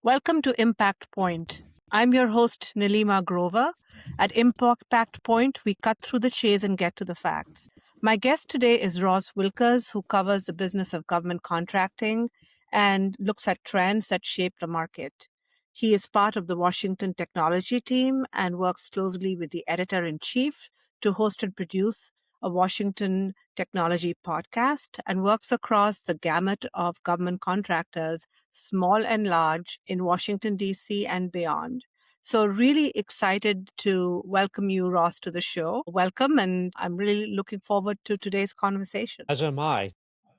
Welcome to Impact Point. I'm your host, Nilima Grover. At Impact Point, we cut through the chase and get to the facts. My guest today is Ross Wilkers, who covers the business of government contracting and looks at trends that shape the market. He is part of the Washington technology team and works closely with the editor-in-chief to host and produce a Washington technology podcast, and works across the gamut of government contractors, small and large, in Washington, D.C. and beyond. So really excited to welcome you, Ross, to the show. Welcome, and I'm really looking forward to today's conversation. As am I.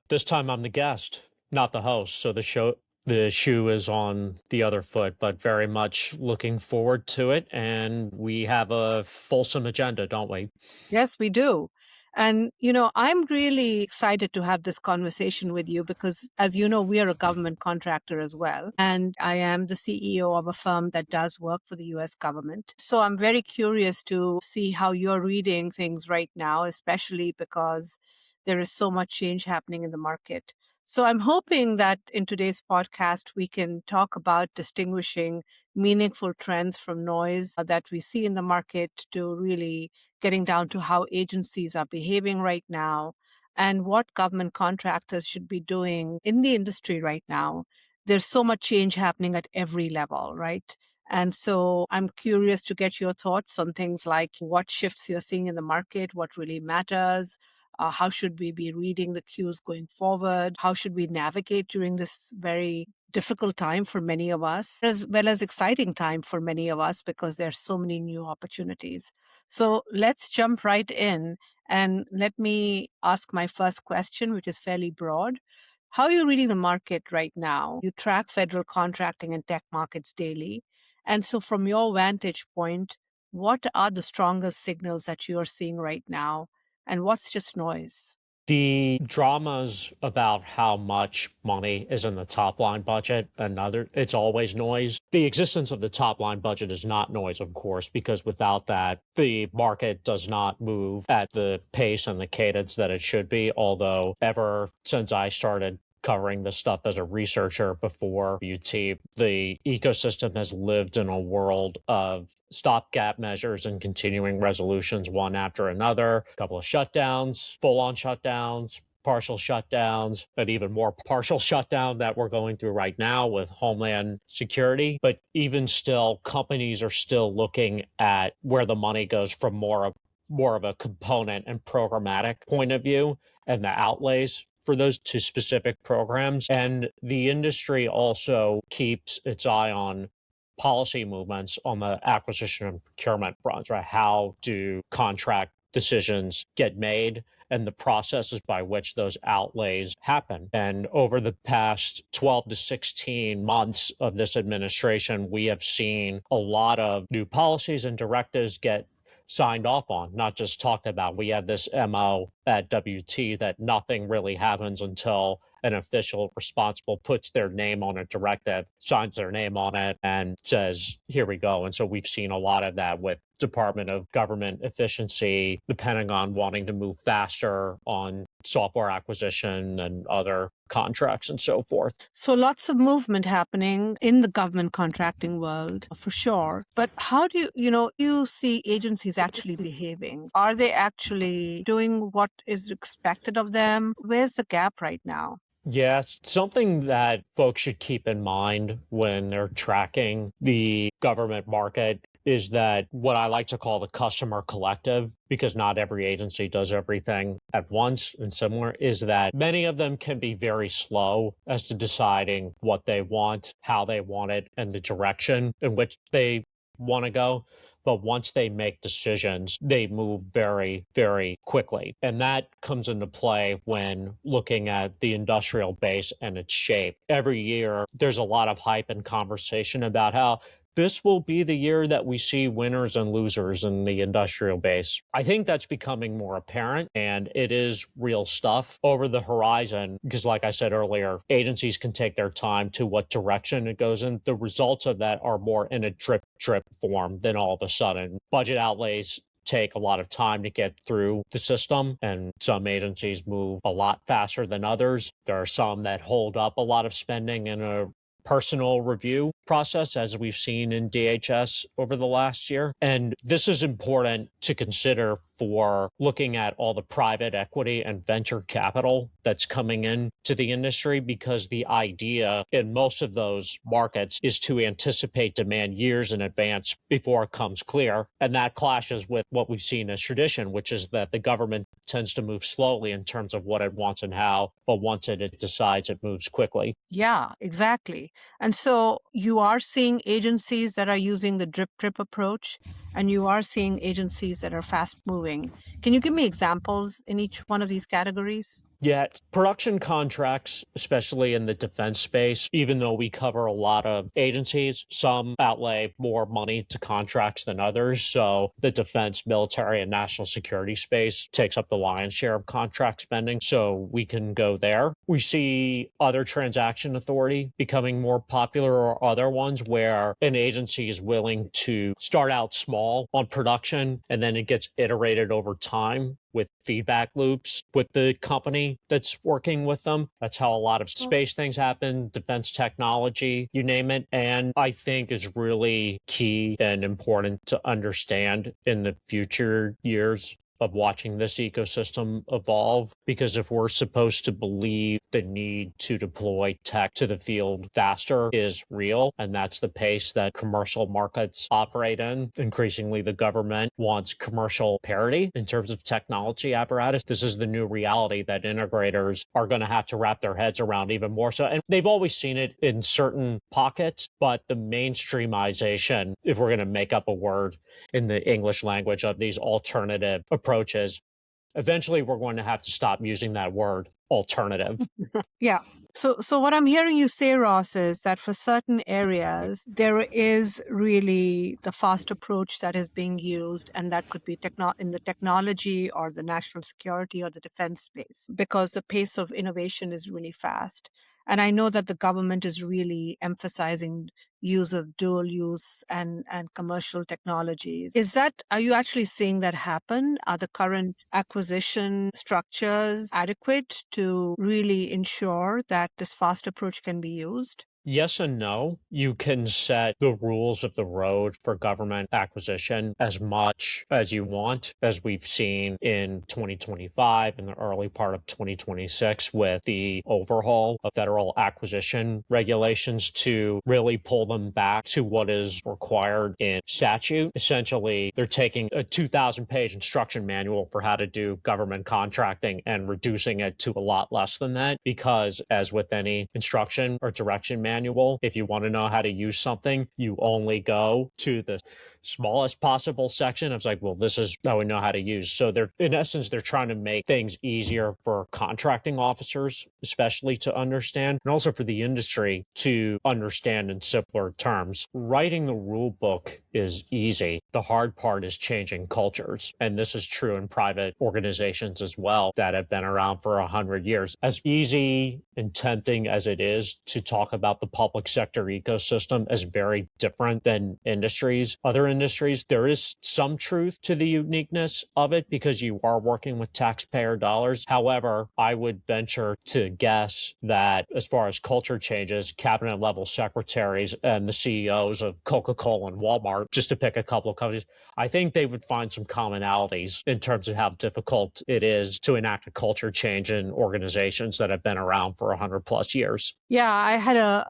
This time I'm the guest, not the host. So the shoe is on the other foot, but very much looking forward to it. And we have a fulsome agenda, don't we? Yes, we do. And, I'm really excited to have this conversation with you because, as you know, we are a government contractor as well. And I am the CEO of a firm that does work for the US government. So I'm very curious to see how you're reading things right now, especially because there is so much change happening in the market. So I'm hoping that in today's podcast, we can talk about distinguishing meaningful trends from noise that we see in the market to really getting down to how agencies are behaving right now and what government contractors should be doing in the industry right now. There's so much change happening at every level, right? And so I'm curious to get your thoughts on things like what shifts you're seeing in the market, what really matters, how should we be reading the cues going forward? How should we navigate during this very difficult time for many of us, as well as exciting time for many of us because there's so many new opportunities. So let's jump right in and let me ask my first question, which is fairly broad. How are you reading the market right now? You track federal contracting and tech markets daily. And so from your vantage point, what are the strongest signals that you're seeing right now? And what's just noise? The dramas about how much money is in the top line budget, it's always noise. The existence of the top line budget is not noise, of course, because without that, the market does not move at the pace and the cadence that it should be. Although ever since I started covering this stuff as a researcher before UT, the ecosystem has lived in a world of stopgap measures and continuing resolutions one after another, a couple of shutdowns, full-on shutdowns, partial shutdowns, but even more partial shutdown that we're going through right now with Homeland Security. But even still, companies are still looking at where the money goes from more of a component and programmatic point of view and the outlays for those two specific programs. And the industry also keeps its eye on policy movements on the acquisition and procurement front, right? How do contract decisions get made and the processes by which those outlays happen. And over the past 12 to 16 months of this administration, we have seen a lot of new policies and directives get signed off on, not just talked about. We have this MO at WT that nothing really happens until an official responsible puts their name on a directive, signs their name on it, and says, here we go. And so we've seen a lot of that with Department of Government Efficiency, the Pentagon wanting to move faster on software acquisition and other contracts and so forth. So lots of movement happening in the government contracting world for sure. But how do you see agencies actually behaving? Are they actually doing what is expected of them? Where's the gap right now? Yeah, something that folks should keep in mind when they're tracking the government market is that what I like to call the customer collective, because not every agency does everything at once and similar, is that many of them can be very slow as to deciding what they want, how they want it, and the direction in which they want to go. But once they make decisions, they move very, very quickly. And that comes into play when looking at the industrial base and its shape. Every year, there's a lot of hype and conversation about how this will be the year that we see winners and losers in the industrial base. I think that's becoming more apparent, and it is real stuff over the horizon because, like I said earlier, agencies can take their time to what direction it goes in. The results of that are more in a drip form than all of a sudden. Budget outlays take a lot of time to get through the system, and some agencies move a lot faster than others. There are some that hold up a lot of spending in a personal review process, as we've seen in DHS over the last year. And this is important to consider for looking at all the private equity and venture capital that's coming in to the industry, because the idea in most of those markets is to anticipate demand years in advance before it comes clear. And that clashes with what we've seen as tradition, which is that the government tends to move slowly in terms of what it wants and how, but once it decides, it moves quickly. Yeah, exactly. And so you are seeing agencies that are using the drip drip approach, and you are seeing agencies that are fast moving. Can you give me examples in each one of these categories? Yet production contracts, especially in the defense space, even though we cover a lot of agencies, some outlay more money to contracts than others. So the defense, military, and national security space takes up the lion's share of contract spending. So we can go there. We see other transaction authority becoming more popular, or other ones where an agency is willing to start out small on production and then it gets iterated over time with feedback loops with the company that's working with them. That's how a lot of space things happen, defense technology, you name it. And I think is really key and important to understand in the future years of watching this ecosystem evolve, because if we're supposed to believe the need to deploy tech to the field faster is real, and that's the pace that commercial markets operate in, increasingly the government wants commercial parity in terms of technology apparatus. This is the new reality that integrators are going to have to wrap their heads around even more so. And they've always seen it in certain pockets, but the mainstreamization, if we're going to make up a word in the English language, of these alternative approaches, eventually we're going to have to stop using that word alternative. Yeah. So what I'm hearing you say, Ross, is that for certain areas, there is really the fast approach that is being used, and that could be in the technology or the national security or the defense space, because the pace of innovation is really fast. And I know that the government is really emphasizing use of dual use and commercial technologies. Are you actually seeing that happen? Are the current acquisition structures adequate to really ensure that this fast approach can be used? Yes and no. You can set the rules of the road for government acquisition as much as you want, as we've seen in 2025 and the early part of 2026 with the overhaul of federal acquisition regulations, to really pull them back to what is required in statute. Essentially, they're taking a 2,000-page instruction manual for how to do government contracting and reducing it to a lot less than that, because as with any instruction or direction manual, if you want to know how to use something, you only go to the smallest possible section. It's like, well, this is how we know how to use. So in essence, they're trying to make things easier for contracting officers, especially to understand, and also for the industry to understand in simpler terms. Writing the rule book is easy. The hard part is changing cultures. And this is true in private organizations as well that have been around for 100 years. As easy and tempting as it is to talk about the public sector ecosystem as very different than other industries, there is some truth to the uniqueness of it because you are working with taxpayer dollars. However, I would venture to guess that as far as culture changes, cabinet level secretaries and the CEOs of Coca-Cola and Walmart, just to pick a couple of companies, I think they would find some commonalities in terms of how difficult it is to enact a culture change in organizations that have been around for 100 plus years. Yeah,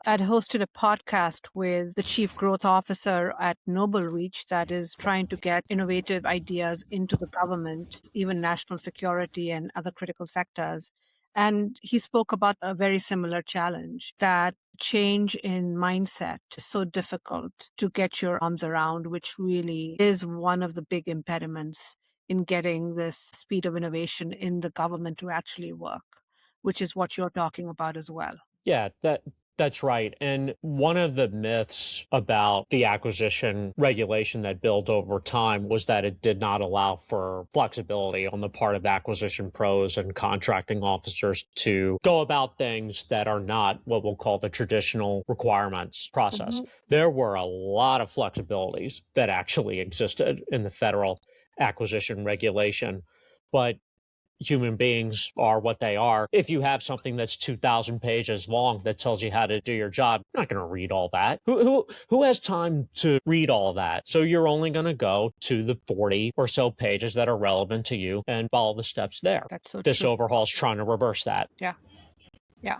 I'd hosted a podcast with the chief growth officer at Noble Reach that is trying to get innovative ideas into the government, even national security and other critical sectors. And he spoke about a very similar challenge, that change in mindset is so difficult to get your arms around, which really is one of the big impediments in getting this speed of innovation in the government to actually work, which is what you're talking about as well. Yeah, that's right. And one of the myths about the acquisition regulation that built over time was that it did not allow for flexibility on the part of acquisition pros and contracting officers to go about things that are not what we'll call the traditional requirements process. There were a lot of flexibilities that actually existed in the federal acquisition regulation, but human beings are what they are. If you have something that's 2,000 pages long that tells you how to do your job, you're not going to read all that. Who has time to read all that? So you're only going to go to the 40 or so pages that are relevant to you and follow the steps there. That's so This true. overhaul is trying to reverse that. Yeah. Yeah.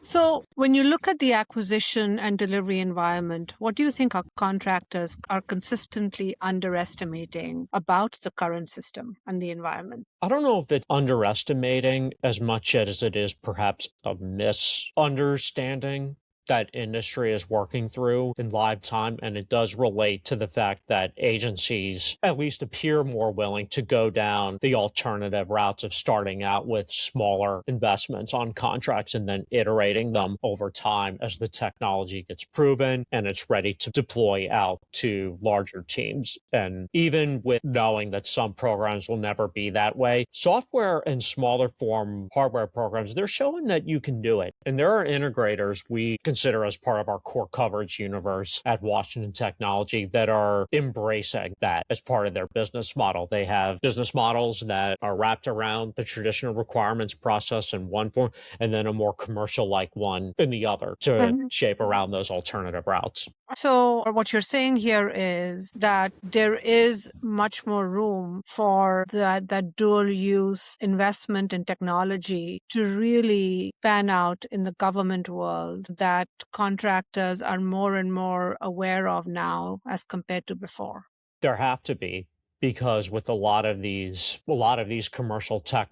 So, when you look at the acquisition and delivery environment, what do you think our contractors are consistently underestimating about the current system and the environment? I don't know if it's underestimating as much as it is perhaps a misunderstanding that industry is working through in live time. And it does relate to the fact that agencies at least appear more willing to go down the alternative routes of starting out with smaller investments on contracts and then iterating them over time as the technology gets proven and it's ready to deploy out to larger teams. And even with knowing that some programs will never be that way, software and smaller form hardware programs, they're showing that you can do it. And there are integrators we consider as part of our core coverage universe at Washington Technology that are embracing that as part of their business model. They have business models that are wrapped around the traditional requirements process in one form, and then a more commercial like one in the other to Mhm. shape around those alternative routes. So, what you're saying here is that there is much more room for that dual use investment in technology to really pan out in the government world that contractors are more and more aware of now as compared to before. There have to be, because with a lot of these commercial tech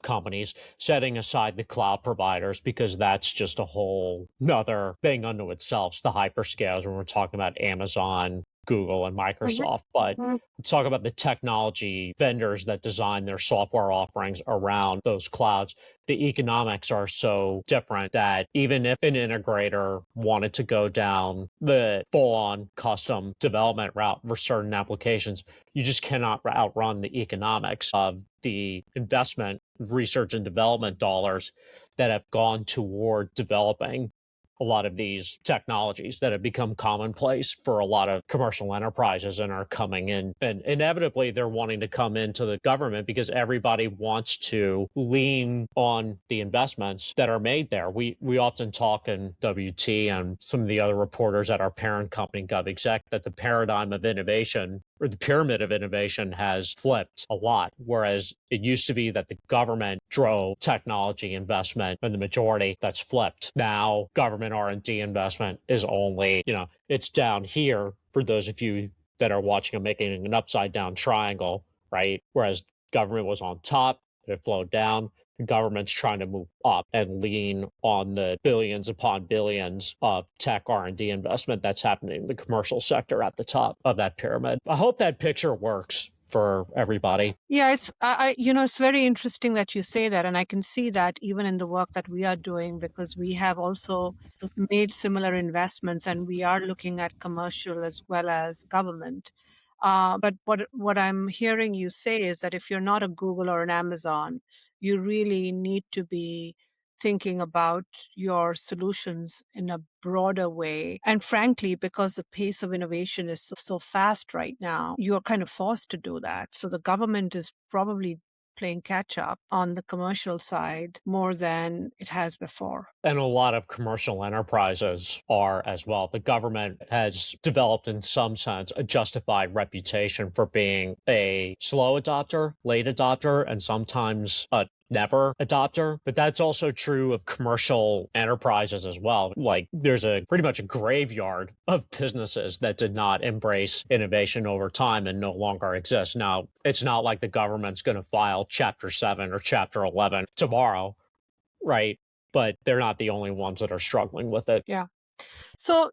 companies setting aside the cloud providers, because that's just a whole another thing unto itself, the hyperscalers when we're talking about Amazon, Google, and Microsoft. But let's talk about the technology vendors that design their software offerings around those clouds. The economics are so different that even if an integrator wanted to go down the full-on custom development route for certain applications, you just cannot outrun the economics of the investment, research and development dollars that have gone toward developing a lot of these technologies that have become commonplace for a lot of commercial enterprises and are coming in. And inevitably, they're wanting to come into the government because everybody wants to lean on the investments that are made there. We often talk in WT and some of the other reporters at our parent company, GovExec, that the paradigm of innovation or the pyramid of innovation has flipped a lot. Whereas it used to be that the government drove technology investment and the majority, that's flipped. Now government R&D investment is only, it's down here for those of you that are watching and making an upside down triangle, right? Whereas government was on top, it flowed down. The government's trying to move up and lean on the billions upon billions of tech R&D investment that's happening in the commercial sector at the top of that pyramid. I hope that picture works for everybody. Yeah, it's very interesting that you say that, and I can see that even in the work that we are doing because we have also made similar investments, and we are looking at commercial as well as government. But what I'm hearing you say is that if you're not a Google or an Amazon, you really need to be thinking about your solutions in a broader way. And frankly, because the pace of innovation is so fast right now, you're kind of forced to do that. So the government is probably playing catch up on the commercial side more than it has before. And a lot of commercial enterprises are as well. The government has developed, in some sense, a justified reputation for being a slow adopter, late adopter, and sometimes a never adopter. But that's also true of commercial enterprises as well. Like there's a pretty much a graveyard of businesses that did not embrace innovation over time and no longer exist. Now, it's not like the government's going to file Chapter 7 or Chapter 11 tomorrow, right? But they're not the only ones that are struggling with it. Yeah. So,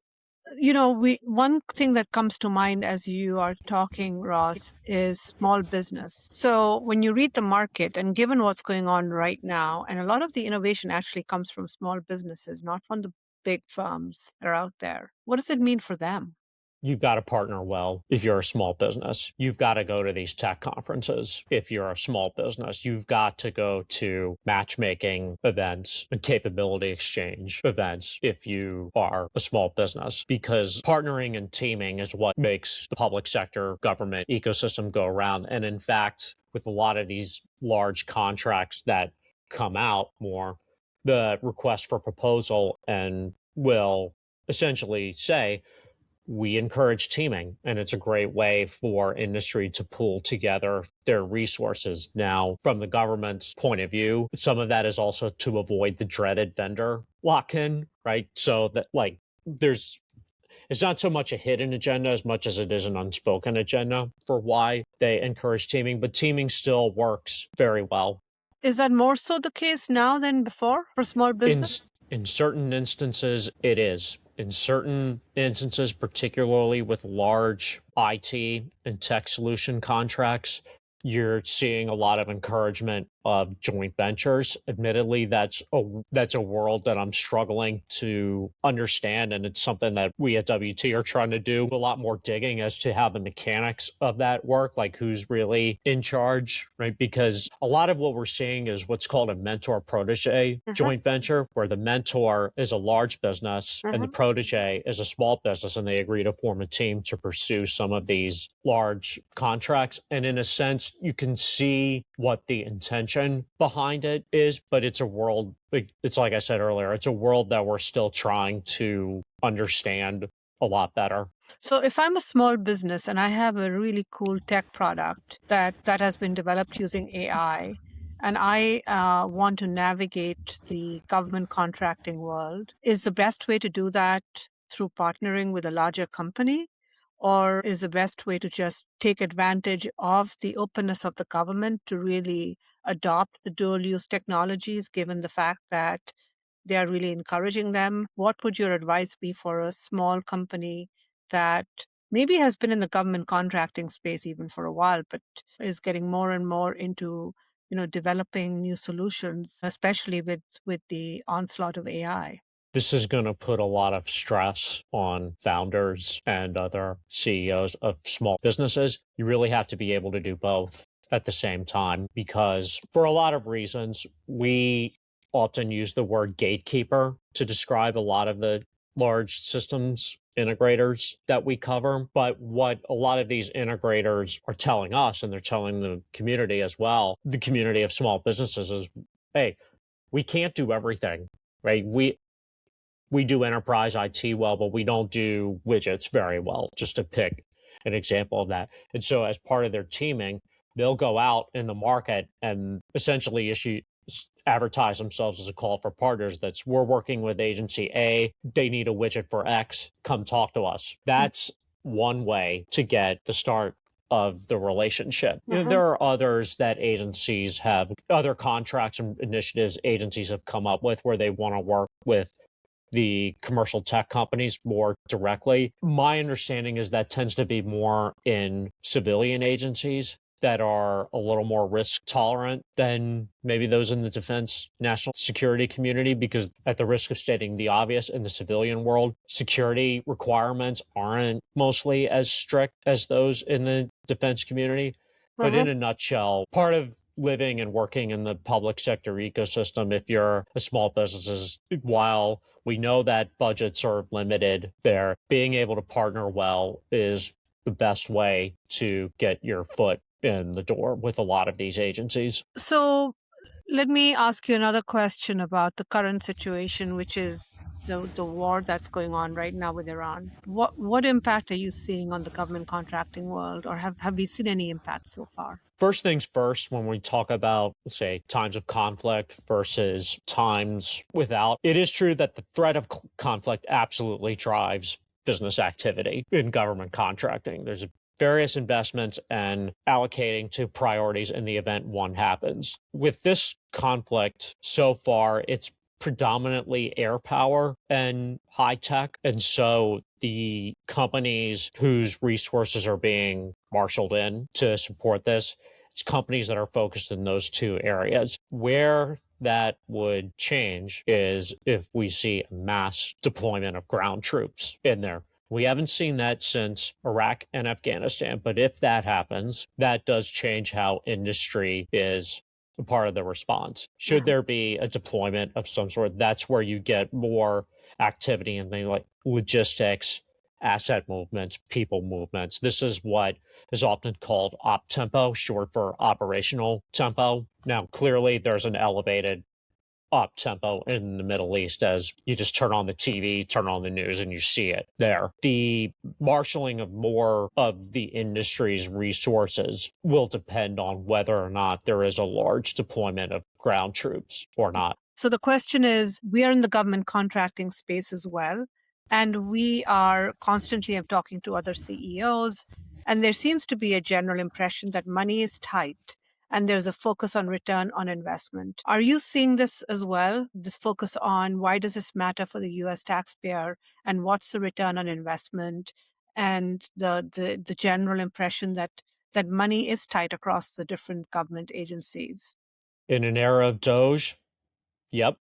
we one thing that comes to mind as you are talking, Ross, is small business. So when you read the market and given what's going on right now, and a lot of the innovation actually comes from small businesses, not from the big firms that are out there. What does it mean for them? you've got to partner well if you're a small business. You've got to go to these tech conferences if you're a small business. You've got to go to matchmaking events and capability exchange events if you are a small business, because partnering and teaming is what makes the public sector government ecosystem go around. And in fact, with a lot of these large contracts that come out more, the request for proposal and will essentially say, we encourage teaming, and it's a great way for industry to pool together their resources. Now, from the government's point of view, some of that is also to avoid the dreaded vendor lock-in, right? So that there's it's not so much a hidden agenda as much as it is an unspoken agenda for why they encourage teaming, but teaming still works very well. Is that more so the case now than before for small In business? in certain instances, it is. In certain instances, particularly with large IT and tech solution contracts, you're seeing a lot of encouragement of joint ventures. Admittedly, that's a world that I'm struggling to understand, and it's something that we at WT are trying to do a lot more digging as to how the mechanics of that work, like who's really in charge, right? Because a lot of what we're seeing is what's called a mentor protege joint venture, where the mentor is a large business and the protege is a small business, and they agree to form a team to pursue some of these large contracts. And in a sense, you can see what the intention behind it is, but it's a world, it's like I said earlier, it's a world that we're still trying to understand a lot better. So if I'm a small business and I have a really cool tech product that has been developed using AI, and I want to navigate the government contracting world, is the best way to do that through partnering with a larger company? Or is the best way to just take advantage of the openness of the government to really adopt the dual use technologies, given the fact that they are really encouraging them? What would your advice be for a small company that maybe has been in the government contracting space even for a while, but is getting more and more into developing new solutions, especially with the onslaught of AI? This is going to put a lot of stress on founders and other CEOs of small businesses. You really have to be able to do both at the same time, because for a lot of reasons, we often use the word gatekeeper to describe a lot of the large systems integrators that we cover. But what a lot of these integrators are telling us, and they're telling the community as well, the community of small businesses, is, hey, we can't do everything, right? We do enterprise IT well, but we don't do widgets very well, just to pick an example of that. And so as part of their teaming, they'll go out in the market and essentially advertise themselves as a call for partners. That's, we're working with agency A, they need a widget for X, come talk to us. That's one way to get the start of the relationship. There are others that agencies have, other contracts and initiatives agencies have come up with where they want to work with the commercial tech companies more directly. My understanding is that tends to be more in civilian agencies that are a little more risk tolerant than maybe those in the defense national security community, because at the risk of stating the obvious, in the civilian world, security requirements aren't mostly as strict as those in the defense community. But in a nutshell, part of living and working in the public sector ecosystem, if you're a small business, is, while we know that budgets are limited there, being able to partner well is the best way to get your foot in the door with a lot of these agencies. So let me ask you another question about the current situation, which is the war that's going on right now with Iran. What impact are you seeing on the government contracting world, or have we seen any impact so far? First things first, when we talk about, say, times of conflict versus times without, it is true that the threat of conflict absolutely drives business activity in government contracting. There's various investments and allocating to priorities in the event one happens. With this conflict so far, it's predominantly air power and high tech. And so the companies whose resources are being marshaled in to support this, it's companies that are focused in those two areas. Where that would change is if we see a mass deployment of ground troops in there. We haven't seen that since Iraq and Afghanistan. But if that happens, that does change how industry is a part of the response. Should Mhm. there be a deployment of some sort, that's where you get more activity in things like logistics, asset movements, people movements. This is what is often called op tempo, short for operational tempo. Now, clearly, there's an elevated up tempo in the Middle East as you just turn on the TV, turn on the news, and you see it there. The marshaling of more of the industry's resources will depend on whether or not there is a large deployment of ground troops or not. So the question is, we are in the government contracting space as well, and we are constantly talking to other CEOs, and there seems to be a general impression that money is tight and there's a focus on return on investment. Are you seeing this as well? This focus on why does this matter for the US taxpayer and what's the return on investment, and the general impression that money is tight across the different government agencies? In an era of Doge, yep,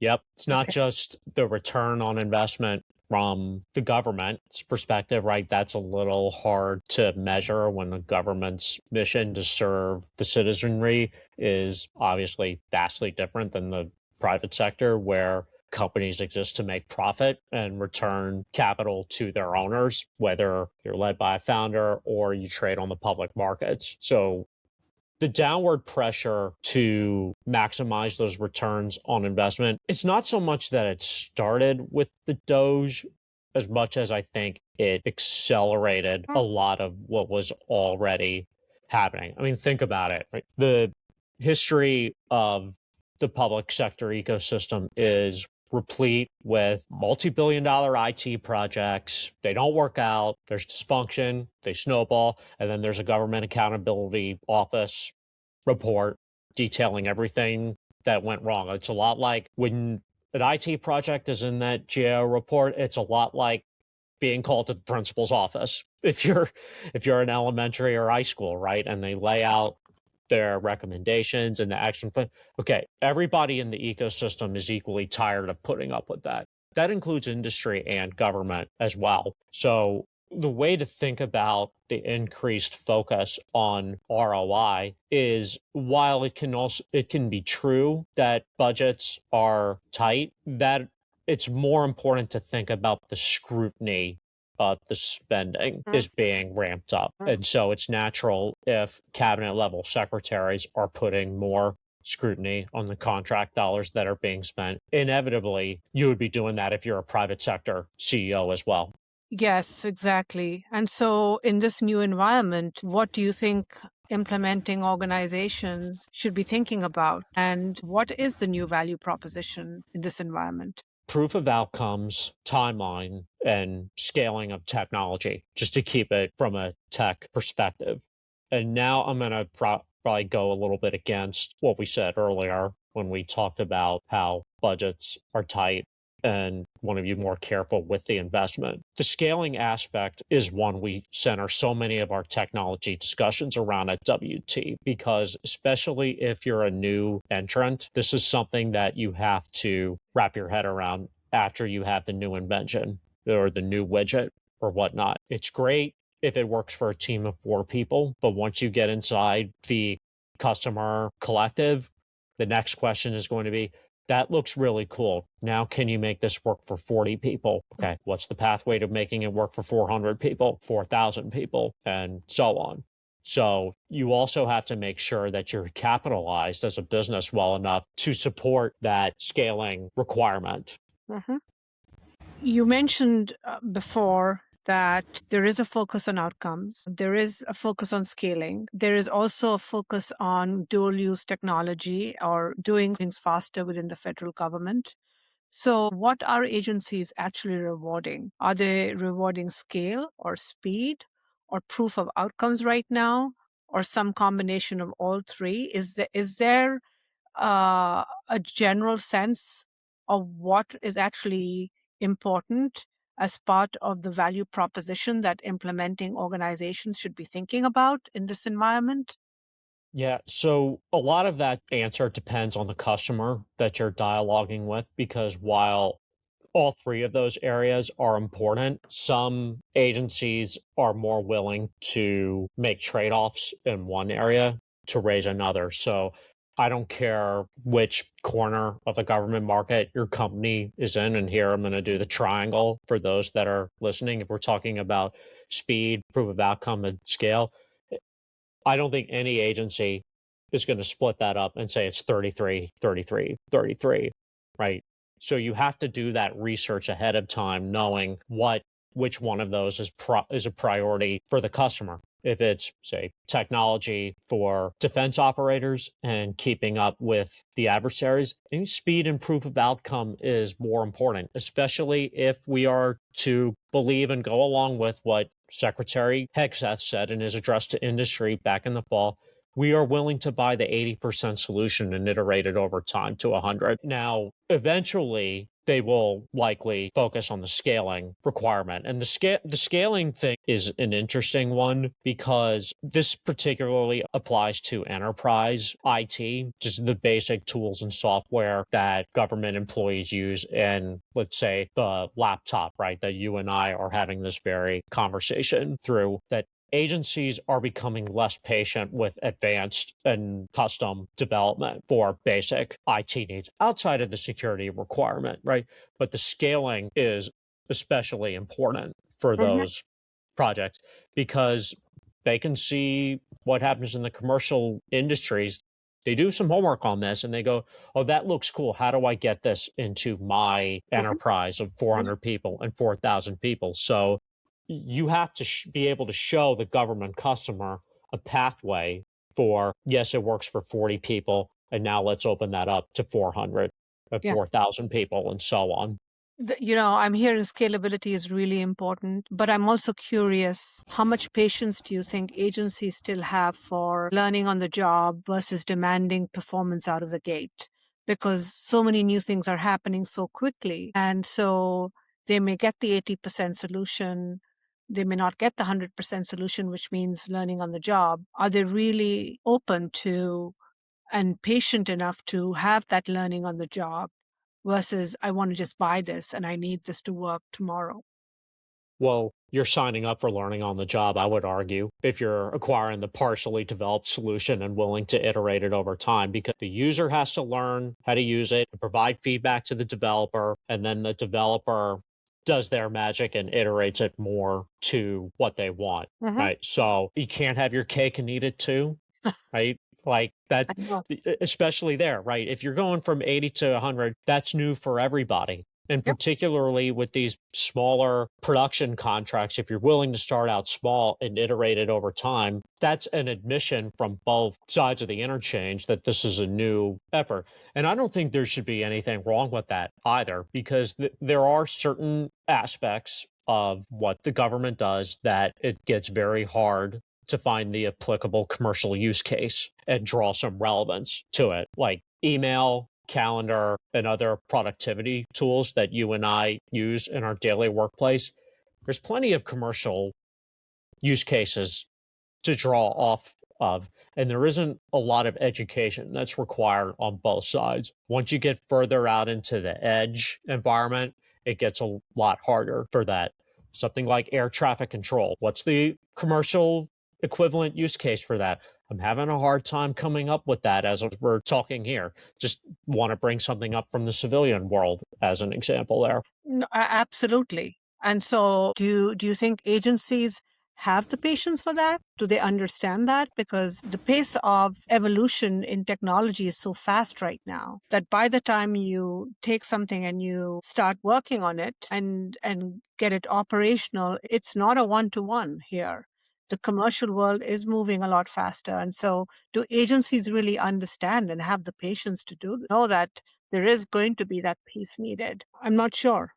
yep. It's not Okay. just the return on investment from the government's perspective, right? That's a little hard to measure when the government's mission to serve the citizenry is obviously vastly different than the private sector, where companies exist to make profit and return capital to their owners, whether you're led by a founder or you trade on the public markets. So the downward pressure to maximize those returns on investment, it's not so much that it started with the Doge as much as I think it accelerated a lot of what was already happening. I mean, think about it, right? The history of the public sector ecosystem is replete with multi-billion dollar IT projects. They don't work out, there's dysfunction, they snowball, and then there's a government accountability office report detailing everything that went wrong. It's a lot like when an IT project is in that GAO report, it's a lot like being called to the principal's office if you're in elementary or high school, right? And they lay out their recommendations and the action plan. Okay, everybody in the ecosystem is equally tired of putting up with that. That includes industry and government as well. So the way to think about the increased focus on ROI is, while it can be true that budgets are tight, that it's more important to think about the scrutiny of the spending is being ramped up. And so it's natural if cabinet level secretaries are putting more scrutiny on the contract dollars that are being spent. Inevitably, you would be doing that if you're a private sector CEO as well. Yes, exactly. And so, in this new environment, what do you think implementing organizations should be thinking about? And what is the new value proposition in this environment? Proof of outcomes, timeline, and scaling of technology, just to keep it from a tech perspective. And now I'm going to probably go a little bit against what we said earlier when we talked about how budgets are tight and want to be more careful with the investment. The scaling aspect is one we center so many of our technology discussions around at WT, because especially if you're a new entrant, this is something that you have to wrap your head around after you have the new invention or the new widget or whatnot. It's great if it works for a team of 4 people, but once you get inside the customer collective, the next question is going to be, that looks really cool. Now, can you make this work for 40 people? Okay, what's the pathway to making it work for 400 people, 4,000 people, and so on? So you also have to make sure that you're capitalized as a business well enough to support that scaling requirement. Mhm. You mentioned before that there is a focus on outcomes, there is a focus on scaling, there is also a focus on dual use technology or doing things faster within the federal government. So, what are agencies actually rewarding? Are they rewarding scale or speed or proof of outcomes right now, or some combination of all three? Is there a general sense of what is actually important as part of the value proposition that implementing organizations should be thinking about in this environment? Yeah, so a lot of that answer depends on the customer that you're dialoguing with, because while all three of those areas are important. Some agencies are more willing to make trade-offs in one area to raise another. So I don't care which corner of the government market your company is in. And here I'm going to do the triangle for those that are listening. If we're talking about speed, proof of outcome, and scale, I don't think any agency is going to split that up and say it's 33, 33, 33, right? So you have to do that research ahead of time, knowing which one of those is a priority for the customer. If it's, say, technology for defense operators and keeping up with the adversaries, I think speed and proof of outcome is more important, especially if we are to believe and go along with what Secretary Hegseth said in his address to industry back in the fall. We are willing to buy the 80% solution and iterate it over time to 100. Now, eventually, they will likely focus on the scaling requirement. And the scaling thing is an interesting one because this particularly applies to enterprise IT, just the basic tools and software that government employees use in, let's say, the laptop, right, that you and I are having this very conversation through, that agencies are becoming less patient with advanced and custom development for basic IT needs outside of the security requirement, right? But the scaling is especially important for Mhm. those projects because they can see what happens in the commercial industries. They do some homework on this and they go, oh, that looks cool. How do I get this into my Mhm. enterprise of Mhm. 400 people and 4,000 people? So you have to be able to show the government customer a pathway for, yes, it works for 40 people, and now let's open that up to 400 and Yeah. 4,000 people and so on. I'm hearing scalability is really important, but I'm also curious, how much patience do you think agencies still have for learning on the job versus demanding performance out of the gate? Because so many new things are happening so quickly. And so they may get the 80% solution, they may not get the 100% solution, which means learning on the job. Are they really open to and patient enough to have that learning on the job versus I want to just buy this and I need this to work tomorrow? Well, you're signing up for learning on the job, I would argue, if you're acquiring the partially developed solution and willing to iterate it over time, because the user has to learn how to use it and provide feedback to the developer, and then the developer does their magic and iterates it more to what they want, Hmm. right? So you can't have your cake and eat it too, right? Like that, I know. especially there, right? If you're going from 80 to 100, that's new for everybody. And Yep. particularly with these smaller production contracts, if you're willing to start out small and iterate it over time, that's an admission from both sides of the interchange that this is a new effort. And I don't think there should be anything wrong with that either, because there are certain aspects of what the government does that it gets very hard to find the applicable commercial use case and draw some relevance to it, like email, calendar, and other productivity tools that you and I use in our daily workplace. There's plenty of commercial use cases to draw off of. And there isn't a lot of education that's required on both sides. Once you get further out into the edge environment, it gets a lot harder for that. Something like air traffic control. What's the commercial equivalent use case for that? I'm having a hard time coming up with that as we're talking here. Just want to bring something up from the civilian world as an example there. No, absolutely. And so do you think agencies have the patience for that? Do they understand that? Because the pace of evolution in technology is so fast right now that by the time you take something and you start working on it and get it operational, it's not a one-to-one here. The commercial world is moving a lot faster. And so do agencies really understand and have the patience to know that there is going to be that piece needed? I'm not sure.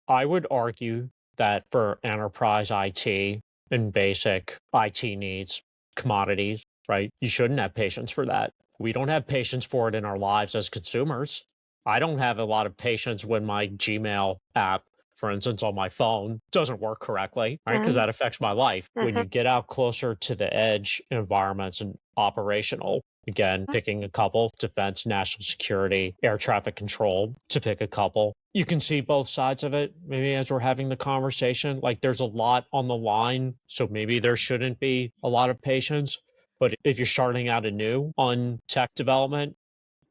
I would argue that for enterprise IT and basic IT needs, commodities, right? You shouldn't have patience for that. We don't have patience for it in our lives as consumers. I don't have a lot of patience when my Gmail app, for instance, on my phone doesn't work correctly, right? Because Mhm, that affects my life. When mhm, you get out closer to the edge environments and operational, again, mhm. picking a couple, defense, national security, air traffic control, to pick a couple, you can see both sides of it maybe as we're having the conversation. Like there's a lot on the line, so maybe there shouldn't be a lot of patience. But if you're starting out anew on tech development,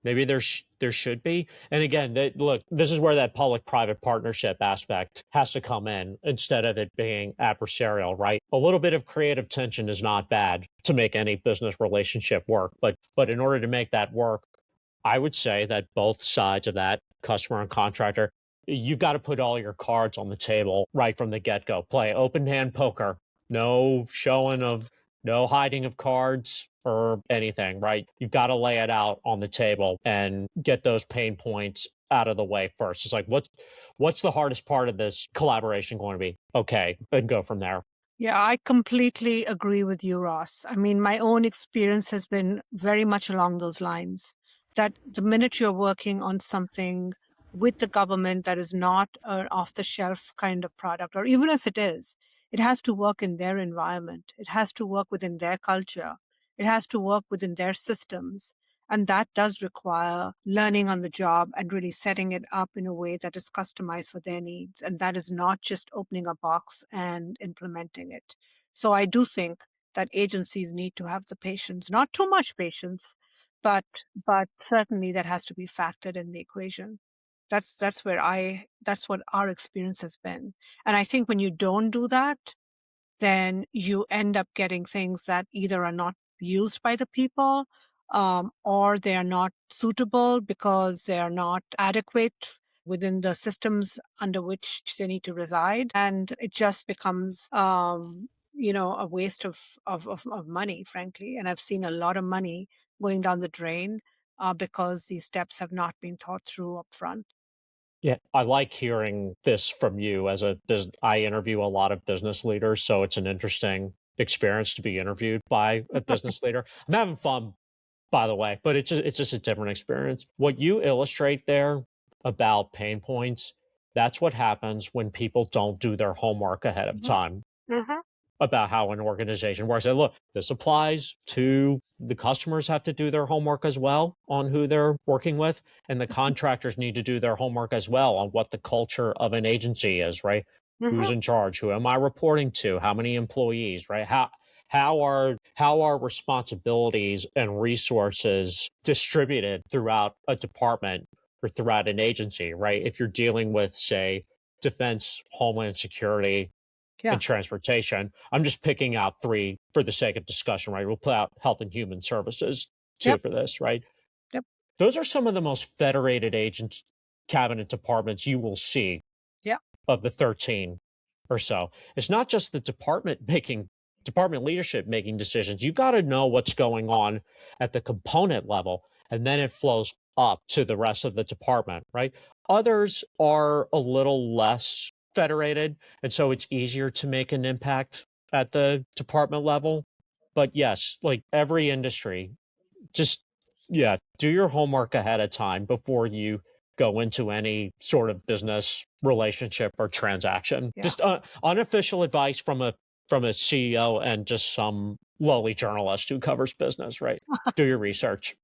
maybe there should be. And again, look, this is where that public-private partnership aspect has to come in instead of it being adversarial, right? A little bit of creative tension is not bad to make any business relationship work, but in order to make that work, I would say that both sides of that, customer and contractor, you've got to put all your cards on the table right from the get-go. Play open hand poker. No showing of no hiding of cards or anything, right? You've got to lay it out on the table and get those pain points out of the way first. It's like what's the hardest part of this collaboration going to be? Okay, and go from there. Yeah, I completely agree with you, Ross. I mean, my own experience has been very much along those lines, that the minute you're working on something with the government that is not an off-the-shelf kind of product, or even if it is, it has to work in their environment. It has to work within their culture. It has to work within their systems. And that does require learning on the job and really setting it up in a way that is customized for their needs. And that is not just opening a box and implementing it. So I do think that agencies need to have the patience, not too much patience, but certainly that has to be factored in the equation. That's what our experience has been. And I think when you don't do that, then you end up getting things that either are not used by the people, or they are not suitable because they are not adequate within the systems under which they need to reside. And it just becomes, a waste of money, frankly. And I've seen a lot of money going down the drain because these steps have not been thought through upfront. Yeah, I like hearing this from you as I interview a lot of business leaders, so it's an interesting experience to be interviewed by a business leader. I'm having fun, by the way, but it's just a different experience. What you illustrate there about pain points, that's what happens when people don't do their homework ahead of Mhm. time Mhm. about how an organization works. And look, this applies to the customers have to do their homework as well on who they're working with, and the contractors need to do their homework as well on what the culture of an agency is, right? Who's Mhm. in charge? Who am I reporting to? How many employees, right? How are responsibilities and resources distributed throughout a department or throughout an agency, right? If you're dealing with, say, defense, homeland security, Yeah. and transportation. I'm just picking out three for the sake of discussion, right? We'll put out health and human services too Yep. for this, right? Yep. Those are some of the most federated agents cabinet departments you will see Yep. of the 13 or so. It's not just the department leadership making decisions. You've got to know what's going on at the component level, and then it flows up to the rest of the department, right? Others are a little less federated, and so it's easier to make an impact at the department level. But yes, like every industry, just yeah, do your homework ahead of time before you go into any sort of business relationship or transaction. Yeah. Just unofficial advice from a CEO and just some lowly journalist who covers business, right? Do your research.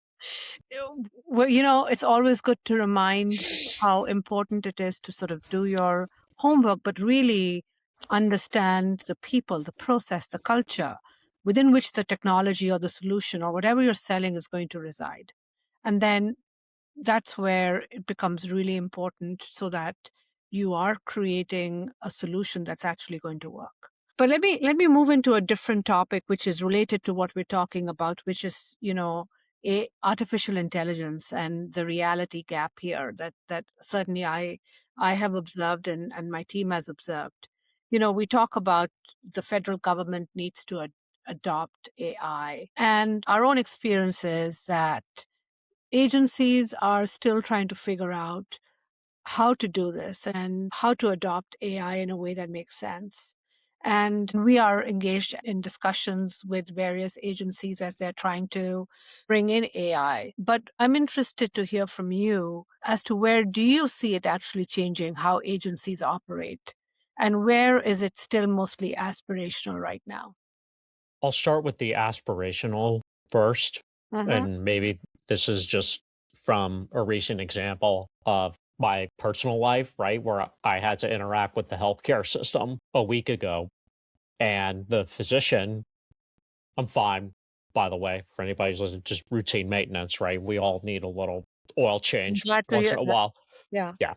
Well, it's always good to remind how important it is to sort of do your homework, but really understand the people, the process, the culture within which the technology or the solution or whatever you're selling is going to reside. And then that's where it becomes really important so that you are creating a solution that's actually going to work. But let me move into a different topic which is related to what we're talking about, which is, artificial intelligence and the reality gap here that certainly I have observed and my team has observed. We talk about the federal government needs to adopt AI, and our own experience is that agencies are still trying to figure out how to do this and how to adopt AI in a way that makes sense. And we are engaged in discussions with various agencies as they're trying to bring in AI. But I'm interested to hear from you as to where do you see it actually changing how agencies operate? And where is it still mostly aspirational right now? I'll start with the aspirational first, Mm-hmm. and maybe this is just from a recent example of my personal life, right? Where I had to interact with the healthcare system a week ago. And the physician, I'm fine, by the way, for anybody who's listening, just routine maintenance, right? We all need a little oil I'm change glad to once hear in a that. while. Yeah. Yeah.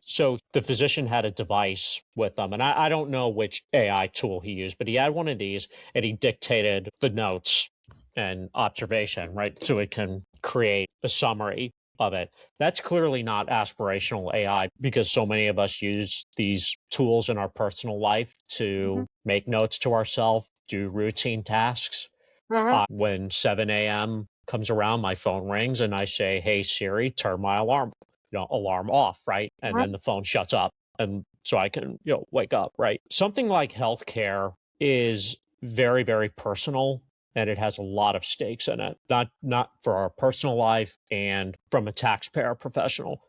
So the physician had a device with them, and I don't know which AI tool he used, but he had one of these and he dictated the notes and observation, right? So it can create a summary of it. That's clearly not aspirational AI because so many of us use these tools in our personal life Mhm. to make notes to ourselves, do routine tasks. Uh-huh. When 7 a.m. comes around, my phone rings and I say, "Hey Siri, turn my alarm off," right? And Uh-huh. then the phone shuts up, and so I can, wake up, right? Something like healthcare is very, very personal, and it has a lot of stakes in it. Not for our personal life and from a taxpayer professional.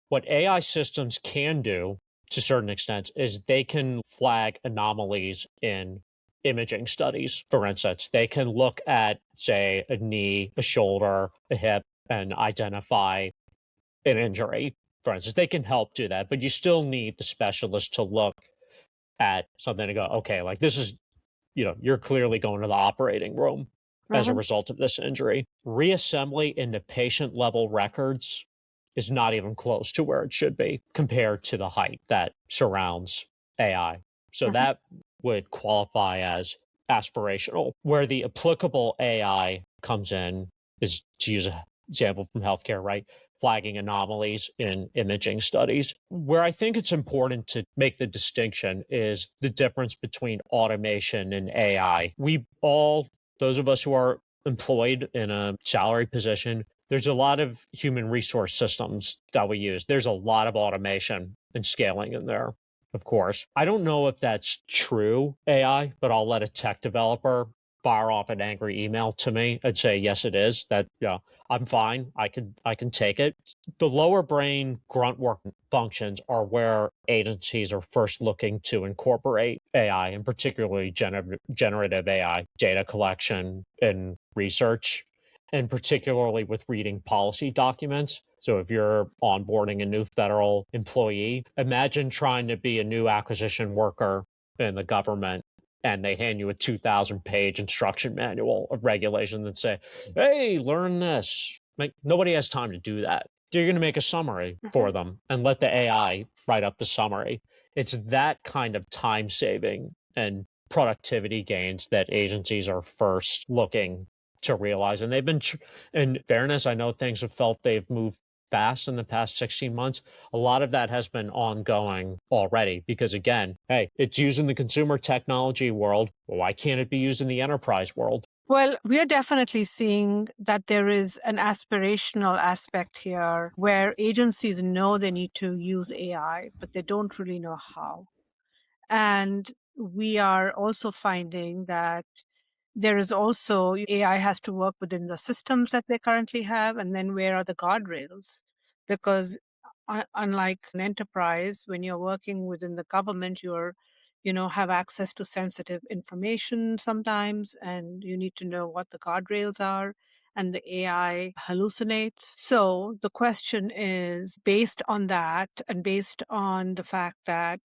What AI systems can do to certain extent is they can flag anomalies in imaging studies. For instance, they can look at, say, a knee, a shoulder, a hip, and identify an injury. For instance, they can help do that, but you still need the specialist to look at something to go, okay, like this is, you're clearly going to the operating room as a Uh-huh. result of this injury. Reassembly in the patient level records is not even close to where it should be compared to the hype that surrounds AI. So Uh-huh. that would qualify as aspirational. Where the applicable AI comes in is, to use an example from healthcare, right? Flagging anomalies in imaging studies. Where I think it's important to make the distinction is the difference between automation and AI. Those of us who are employed in a salary position, there's a lot of human resource systems that we use. There's a lot of automation and scaling in there, of course. I don't know if that's true AI, but I'll let a tech developer fire off an angry email to me and say, yes, it is. That, I'm fine. I can take it. The lower brain grunt work functions are where agencies are first looking to incorporate AI, and particularly generative AI, data collection and research, and particularly with reading policy documents. So if you're onboarding a new federal employee, imagine trying to be a new acquisition worker in the government and they hand you a 2,000-page instruction manual of regulations and say, hey, learn this. Like, nobody has time to do that. You're going to make a summary Uh-huh. for them and let the AI write up the summary. It's that kind of time saving and productivity gains that agencies are first looking to realize. And they've been, in fairness, I know things have felt they've moved fast in the past 16 months. A lot of that has been ongoing already because, again, hey, it's used in the consumer technology world. Why can't it be used in the enterprise world? Well, we are definitely seeing that there is an aspirational aspect here where agencies know they need to use AI, but they don't really know how. And we are also finding that there is also AI has to work within the systems that they currently have. And then where are the guardrails? Because unlike an enterprise, when you're working within the government, have access to sensitive information sometimes, and you need to know what the guardrails are. And the AI hallucinates. So the question is based on that and based on the fact that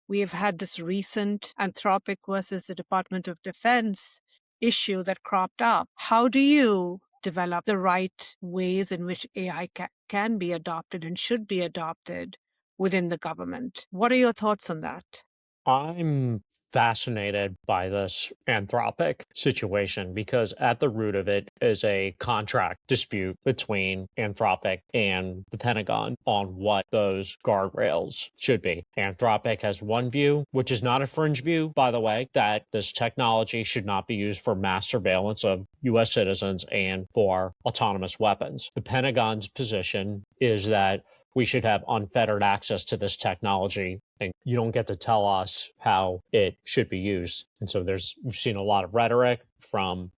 we have had this recent Anthropic versus the Department of Defense issue that cropped up. How do you develop the right ways in which AI can be adopted and should be adopted within the government? What are your thoughts on that? I'm fascinated by this Anthropic situation because at the root of it is a contract dispute between Anthropic and the Pentagon on what those guardrails should be. Anthropic has one view, which is not a fringe view, by the way, that this technology should not be used for mass surveillance of US citizens and for autonomous weapons. The Pentagon's position is that we should have unfettered access to this technology and you don't get to tell us how it should be used. And so we've seen a lot of rhetoric from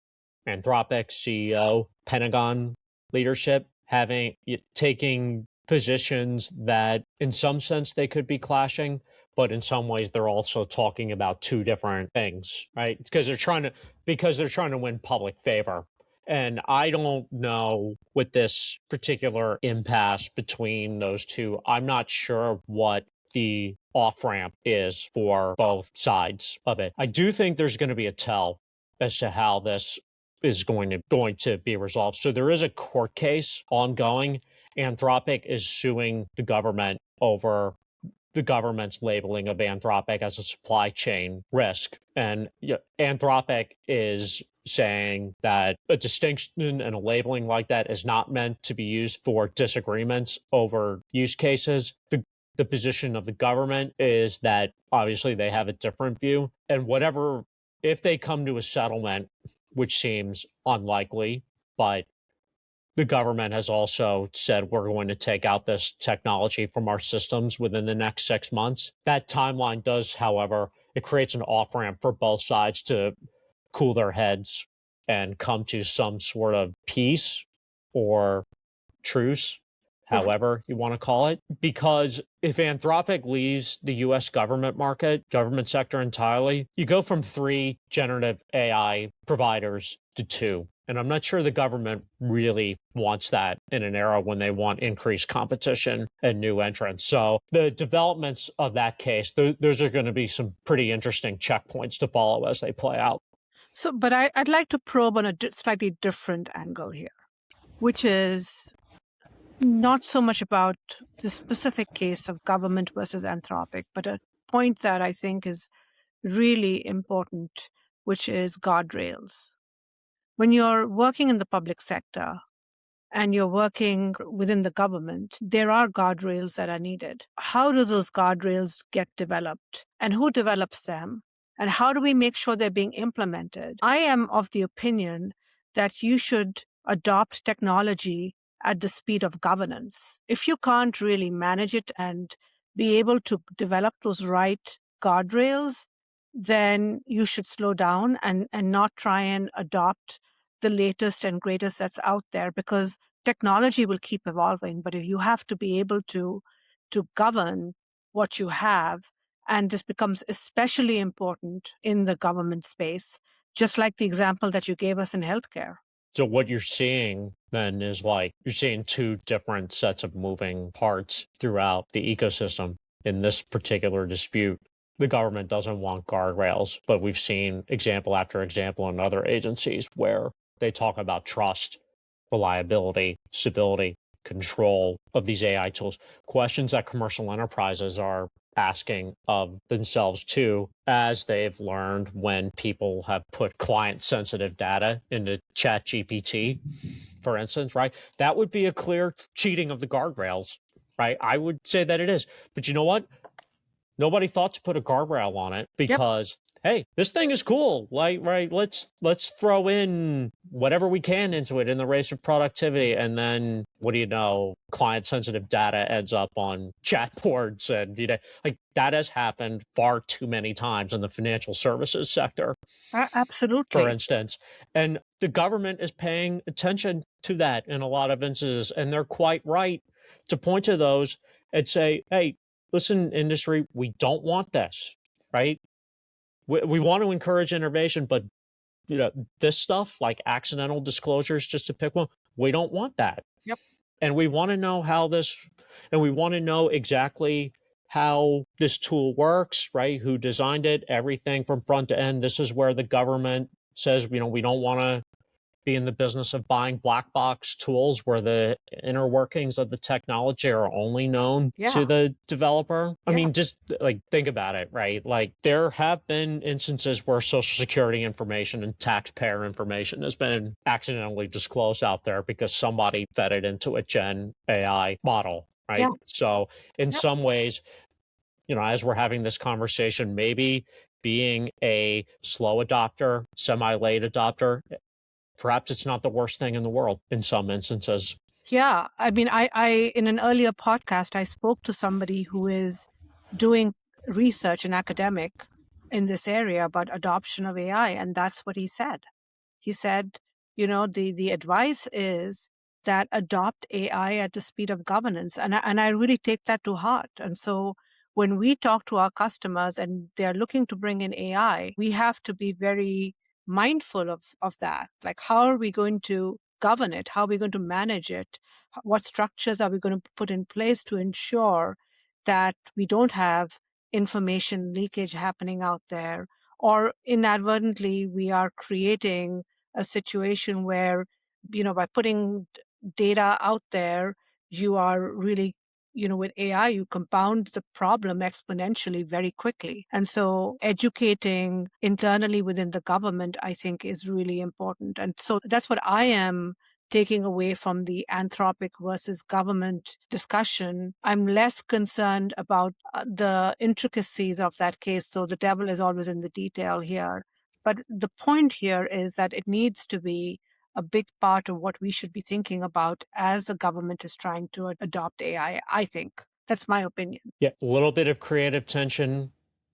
Anthropic CEO, Pentagon leadership taking positions that in some sense they could be clashing, but in some ways they're also talking about two different things, right? Because they're trying to win public favor. And I don't know with this particular impasse between those two, I'm not sure what the off ramp is for both sides of it. I do think there's going to be a tell as to how this is going to be resolved. So there is a court case ongoing. Anthropic is suing the government over the government's labeling of Anthropic as a supply chain risk. And Anthropic is saying that a distinction and a labeling like that is not meant to be used for disagreements over use cases. The position of the government is that obviously they have a different view. And whatever, if they come to a settlement, which seems unlikely, but the government has also said we're going to take out this technology from our systems within the next 6 months. That timeline does, however, it creates an off ramp for both sides to cool their heads and come to some sort of peace or truce, however you want to call it. Because if Anthropic leaves the US government market, government sector entirely, you go from 3 generative AI providers to 2. And I'm not sure the government really wants that in an era when they want increased competition and new entrants. So the developments of that case, those are going to be some pretty interesting checkpoints to follow as they play out. So, but I'd like to probe on a slightly different angle here, which is not so much about the specific case of government versus Anthropic, but a point that I think is really important, which is guardrails. When you're working in the public sector and you're working within the government, there are guardrails that are needed. How do those guardrails get developed? And who develops them? And how do we make sure they're being implemented? I am of the opinion that you should adopt technology at the speed of governance. If you can't really manage it and be able to develop those right guardrails, then you should slow down and not try and adopt the latest and greatest that's out there, because technology will keep evolving. But if you have to be able to govern what you have, and this becomes especially important in the government space, just like the example that you gave us in healthcare. So what you're seeing then is like you're seeing 2 different sets of moving parts throughout the ecosystem in this particular dispute. The government doesn't want guardrails, but we've seen example after example in other agencies where they talk about trust, reliability, stability, control of these AI tools, questions that commercial enterprises are asking of themselves too, as they've learned when people have put client sensitive data into chat GPT, for instance, right? That would be a clear cheating of the guardrails, right? I would say that it is. But you know what? Nobody thought to put a guardrail on it because, hey, this thing is cool. Like, right, let's throw in whatever we can into it in the race of productivity. And then what do you know? Client sensitive data ends up on chat boards, and like that has happened far too many times in the financial services sector. Absolutely. For instance, and the government is paying attention to that in a lot of instances, and they're quite right to point to those and say, hey, listen, industry, we don't want this, right? We want to encourage innovation, but this stuff like accidental disclosures, just to pick one, we don't want that. Yep. And we want to know and we want to know exactly how this tool works, right? Who designed it, everything from front to end. This is where the government says, we don't want to be in the business of buying black box tools where the inner workings of the technology are only known to the developer. I mean, just like think about it, right? Like there have been instances where social security information and taxpayer information has been accidentally disclosed out there because somebody fed it into a Gen AI model, right? Yeah. So in some ways, as we're having this conversation, maybe being a slow adopter, semi-late adopter, perhaps it's not the worst thing in the world in some instances. Yeah. I mean, I in an earlier podcast, I spoke to somebody who is doing research and academic in this area about adoption of AI. And that's what he said. He said, the advice is that adopt AI at the speed of governance. And I really take that to heart. And so when we talk to our customers and they're looking to bring in AI, we have to be very mindful of that. Like, how are we going to govern it? How are we going to manage it? What structures are we going to put in place to ensure that we don't have information leakage happening out there, or inadvertently we are creating a situation where, by putting data out there, you are really, with AI, you compound the problem exponentially very quickly. And so educating internally within the government, I think, is really important. And so that's what I am taking away from the Anthropic versus government discussion. I'm less concerned about the intricacies of that case. So the devil is always in the detail here. But the point here is that it needs to be a big part of what we should be thinking about as the government is trying to adopt AI, I think. That's my opinion. Yeah, a little bit of creative tension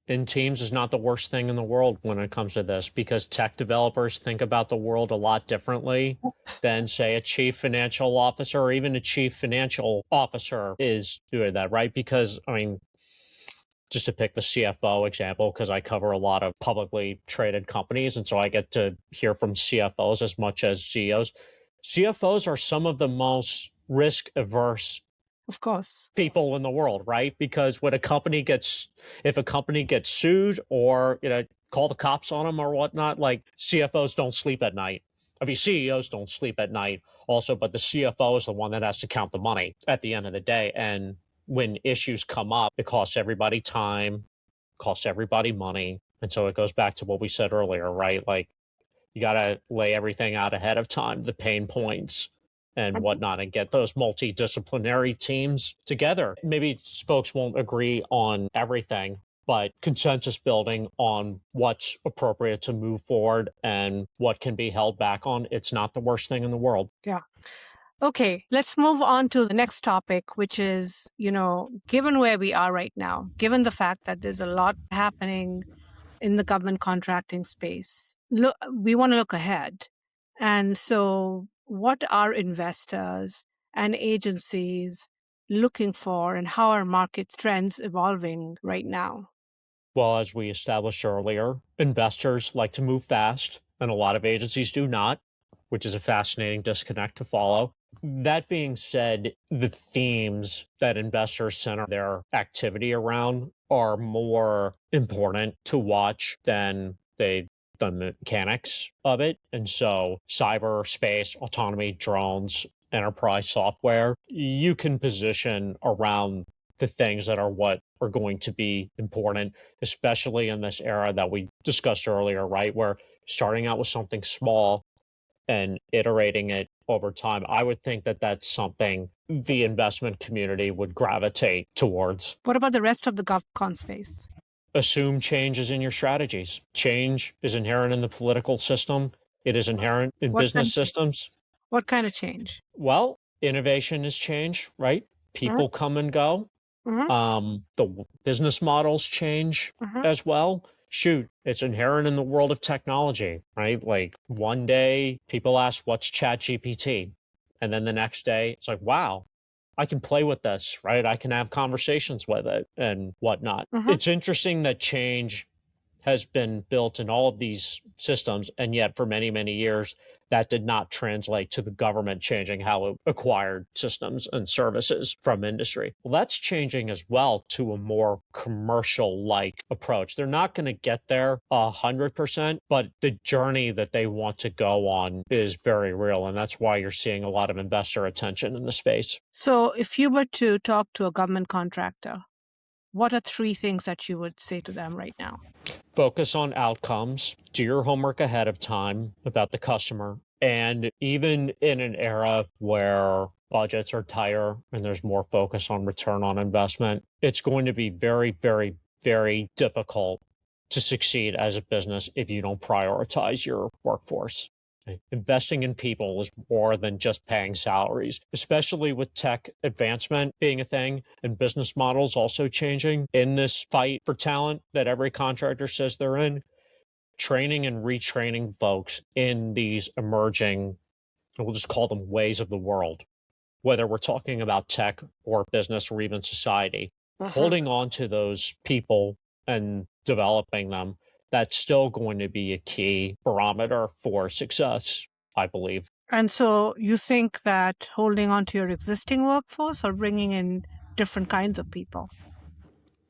in teams is not the worst thing in the world when it comes to this, because tech developers think about the world a lot differently than, say, a chief financial officer or even a chief financial officer is doing that, right? Because, I mean, just to pick the CFO example, because I cover a lot of publicly traded companies, and so I get to hear from CFOs as much as CEOs. CFOs are some of the most risk averse Of course. people in the world, right? Because when if a company gets sued or, call the cops on them or whatnot, like, CFOs don't sleep at night. I mean, CEOs don't sleep at night also, but the CFO is the one that has to count the money at the end of the day. And when issues come up, it costs everybody time, costs everybody money. And so it goes back to what we said earlier, right? Like, you got to lay everything out ahead of time, the pain points and whatnot, and get those multidisciplinary teams together. Maybe folks won't agree on everything, but consensus building on what's appropriate to move forward and what can be held back on, it's not the worst thing in the world. Yeah. Okay, let's move on to the next topic, which is, given where we are right now, given the fact that there's a lot happening in the government contracting space, we want to look ahead. And so what are investors and agencies looking for, and how are market trends evolving right now? Well, as we established earlier, investors like to move fast, and a lot of agencies do not, which is a fascinating disconnect to follow. That being said, the themes that investors center their activity around are more important to watch than the mechanics of it. And so cyber, space, autonomy, drones, enterprise software, you can position around the things that are what are going to be important, especially in this era that we discussed earlier, right? Where starting out with something small and iterating it over time, I would think that that's something the investment community would gravitate towards. What about the rest of the GovCon space? Assume change is in your strategies. Change is inherent in the political system. It is inherent in What kind business of change? systems. What kind of change? Well, innovation is change, right? Uh-huh, People come and go. uh-huh, The business models change uh-huh. as well. Shoot, it's inherent in the world of technology, right? Like, one day people ask, what's Chat GPT? And then the next day it's like, wow, I can play with this, right? I can have conversations with it and whatnot. Uh-huh. It's interesting that change has been built in all of these systems, and yet for many, many years, that did not translate to the government changing how it acquired systems and services from industry. Well, that's changing as well to a more commercial-like approach. They're not going to get there 100%, but the journey that they want to go on is very real, and that's why you're seeing a lot of investor attention in the space. So if you were to talk to a government contractor, what are 3 things that you would say to them right now? Focus on outcomes, do your homework ahead of time about the customer. And even in an era where budgets are tighter and there's more focus on return on investment, it's going to be very, very, very difficult to succeed as a business if you don't prioritize your workforce. Investing in people is more than just paying salaries, especially with tech advancement being a thing and business models also changing in this fight for talent that every contractor says they're in. Training and retraining folks in these emerging, we'll just call them ways of the world, whether we're talking about tech or business or even society, Uh-huh. holding on to those people and developing them, that's still going to be a key barometer for success, I believe. And so you think that holding on to your existing workforce or bringing in different kinds of people?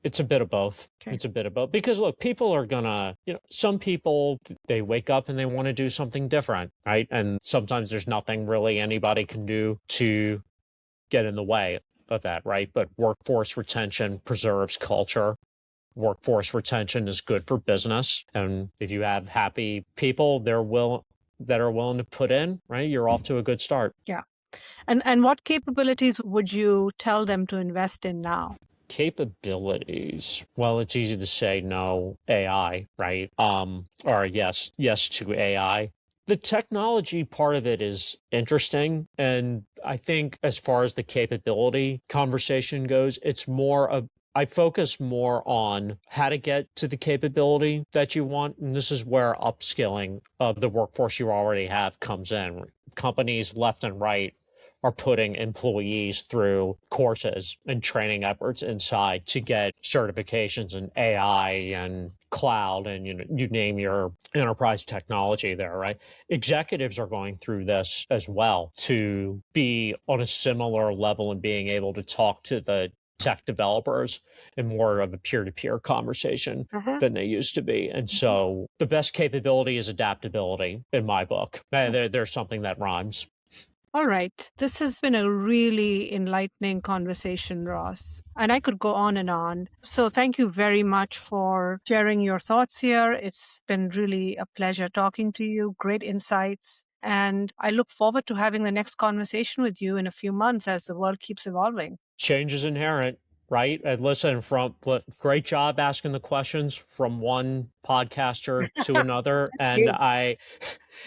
It's a bit of both. Okay. It's a bit of both because look, people are gonna, some people they wake up and they want to do something different, right? And sometimes there's nothing really anybody can do to get in the way of that, right? But workforce retention preserves culture. Workforce retention is good for business. And if you have happy people, that are willing to put in, right? You're off to a good start. Yeah. And what capabilities would you tell them to invest in now? Capabilities. Well, it's easy to say no AI, right? Or yes to AI. The technology part of it is interesting. And I think as far as the capability conversation goes, I focus more on how to get to the capability that you want. And this is where upskilling of the workforce you already have comes in. Companies left and right are putting employees through courses and training efforts inside to get certifications in AI and cloud and you name your enterprise technology there, right? Executives are going through this as well to be on a similar level and being able to talk to the tech developers in more of a peer-to-peer conversation than they used to be. And so the best capability is adaptability in my book. There's something that rhymes. All right. This has been a really enlightening conversation, Ross. And I could go on and on. So thank you very much for sharing your thoughts here. It's been really a pleasure talking to you. Great insights. And I look forward to having the next conversation with you in a few months as the world keeps evolving. Change is inherent, right? And listen, great job asking the questions from one podcaster to another. I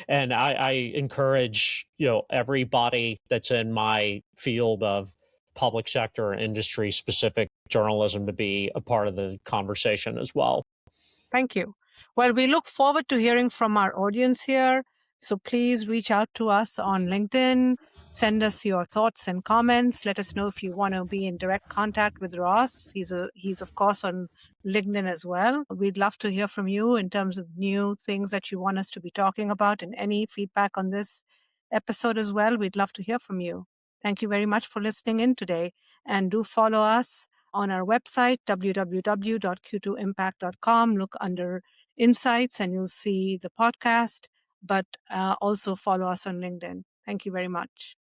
encourage, everybody that's in my field of public sector industry specific journalism to be a part of the conversation as well. Thank you. Well, we look forward to hearing from our audience here. So please reach out to us on LinkedIn. Send us your thoughts and comments. Let us know if you want to be in direct contact with Ross. He's of course on LinkedIn as well. We'd love to hear from you in terms of new things that you want us to be talking about and any feedback on this episode as well. We'd love to hear from you. Thank you very much for listening in today, and do follow us on our website, www.q2impact.com. Look under Insights and you'll see the podcast, but also follow us on LinkedIn. Thank you very much.